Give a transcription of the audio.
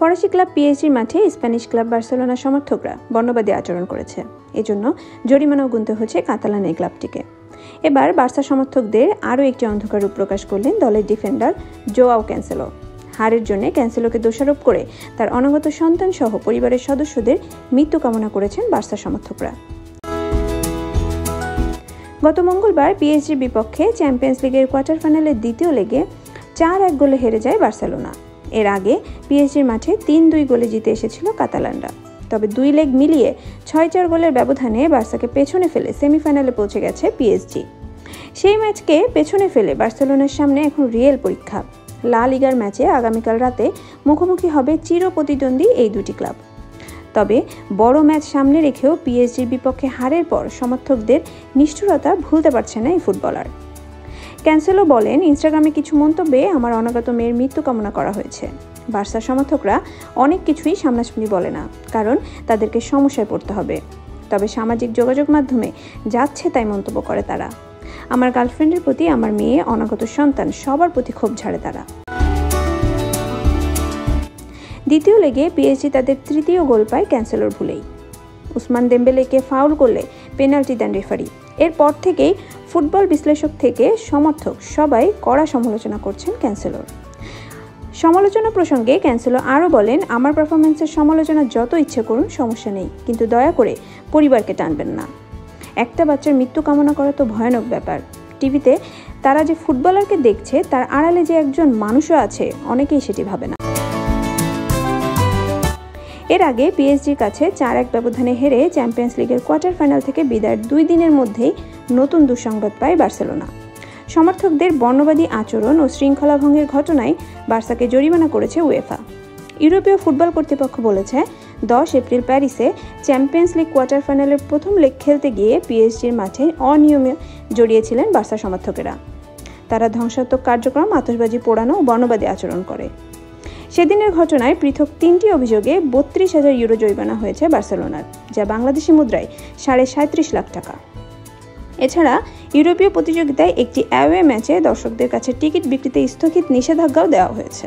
ফরাসি ক্লাব পিএসজির মাঠে স্প্যানিশ ক্লাব বার্সেলোনা সমর্থকরা বর্ণবাদী আচরণ করেছে। এজন্য জরিমানাও গুনতে হচ্ছে কাতালান এই ক্লাবটিকে। এবার বার্সা সমর্থকদের আরও একটি অন্ধকার রূপ প্রকাশ করলেন দলের ডিফেন্ডার জোয়াও ক্যান্সেলো। হারের জন্য ক্যান্সেলোকে দোষারোপ করে তার অনাগত সন্তান সহ পরিবারের সদস্যদের মৃত্যু কামনা করেছেন বার্সা সমর্থকরা। গত মঙ্গলবার পিএসজির বিপক্ষে চ্যাম্পিয়ন্স লিগের কোয়ার্টার ফাইনালের দ্বিতীয় লেগে 4-1 গোলে হেরে যায় বার্সেলোনা। এর আগে পিএসজির মাঠে 3-2 গোলে জিতে এসেছিল কাতালানরা। তবে 2 লেগ মিলিয়ে 6-4 গোলের ব্যবধানে বার্সাকে পেছনে ফেলে সেমিফাইনালে পৌঁছে গেছে পিএসজি। সেই ম্যাচকে পেছনে ফেলে বার্সেলোনার সামনে এখন রিয়েল পরীক্ষা। লা লিগার ম্যাচে আগামীকাল রাতে মুখোমুখি হবে চির প্রতিদ্বন্দ্বী এই দুটি ক্লাব। তবে বড় ম্যাচ সামনে রেখেও পিএসজির বিপক্ষে হারের পর সমর্থকদের নিষ্ঠুরতা ভুলতে পারছে না এই ফুটবলার। ক্যান্সেলো বলেন, ইনস্টাগ্রামে কিছু মন্তব্যে আমার অনাগত মেয়ের মৃত্যু কামনা করা হয়েছে। বার্সা সমর্থকরা অনেক কিছুই সামনাসামনি বলে না, কারণ তাদেরকে সমস্যায় পড়তে হবে। তবে সামাজিক যোগাযোগ মাধ্যমে যাচ্ছে তাই মন্তব্য করে তারা। আমার গার্লফ্রেন্ডের প্রতি, আমার মেয়ে, অনাগত সন্তান সবার প্রতি ক্ষোভ ঝাড়ে তারা। দ্বিতীয় লেগে পিএসজি তাদের তৃতীয় গোল পায় ক্যান্সেলোর ভুলেই। উসমান দেম্বেলেকে ফাউল করলে পেনাল্টি দেন রেফারি। এরপর থেকেই ফুটবল বিশ্লেষক থেকে সমর্থক সবাই কড়া সমালোচনা করছেন ক্যান্সেলোর। সমালোচনা প্রসঙ্গে ক্যান্সেলো আরও বলেন, আমার পারফরমেন্সের সমালোচনা যত ইচ্ছে করুন, সমস্যা নেই, কিন্তু দয়া করে পরিবারকে টানবেন না। একটা বাচ্চার মৃত্যু কামনা করা তো ভয়ানক ব্যাপার। টিভিতে তারা যে ফুটবলারকে দেখছে তার আড়ালে যে একজন মানুষও আছে, অনেকেই সেটি ভাবে না। এর আগে পিএসজির কাছে 4-1 ব্যবধানে হেরে চ্যাম্পিয়ন্স লিগের কোয়ার্টার ফাইনাল থেকে বিদায়ের 2 দিনের মধ্যেই নতুন দুঃসংবাদ পায় বার্সেলোনা। সমর্থকদের বর্ণবাদী আচরণ ও শৃঙ্খলা ভঙ্গের ঘটনায় বার্সাকে জরিমানা করেছে উয়েফা। ইউরোপীয় ফুটবল কর্তৃপক্ষ বলেছে, 10 এপ্রিল প্যারিসে চ্যাম্পিয়ন্স লিগ কোয়ার্টার ফাইনালের প্রথম লেগ খেলতে গিয়ে পিএসজির মাঠে অনিয়মে জড়িয়েছিলেন বার্সা সমর্থকেরা। তারা ধ্বংসাত্মক কার্যক্রম, আতশবাজি পোড়ানো ও বর্ণবাদী আচরণ করে। সেদিনের ঘটনায় পৃথক 3টি অভিযোগে 32,000 ইউরো জরিমানা হয়েছে বার্সেলোনার, যা বাংলাদেশি মুদ্রায় 37.5 লাখ টাকা। এছাড়া ইউরোপীয় প্রতিযোগিতায় একটি অ্যাওয়ে ম্যাচে দর্শকদের কাছে টিকিট বিক্রিতে স্থগিত নিষেধাজ্ঞাও দেওয়া হয়েছে।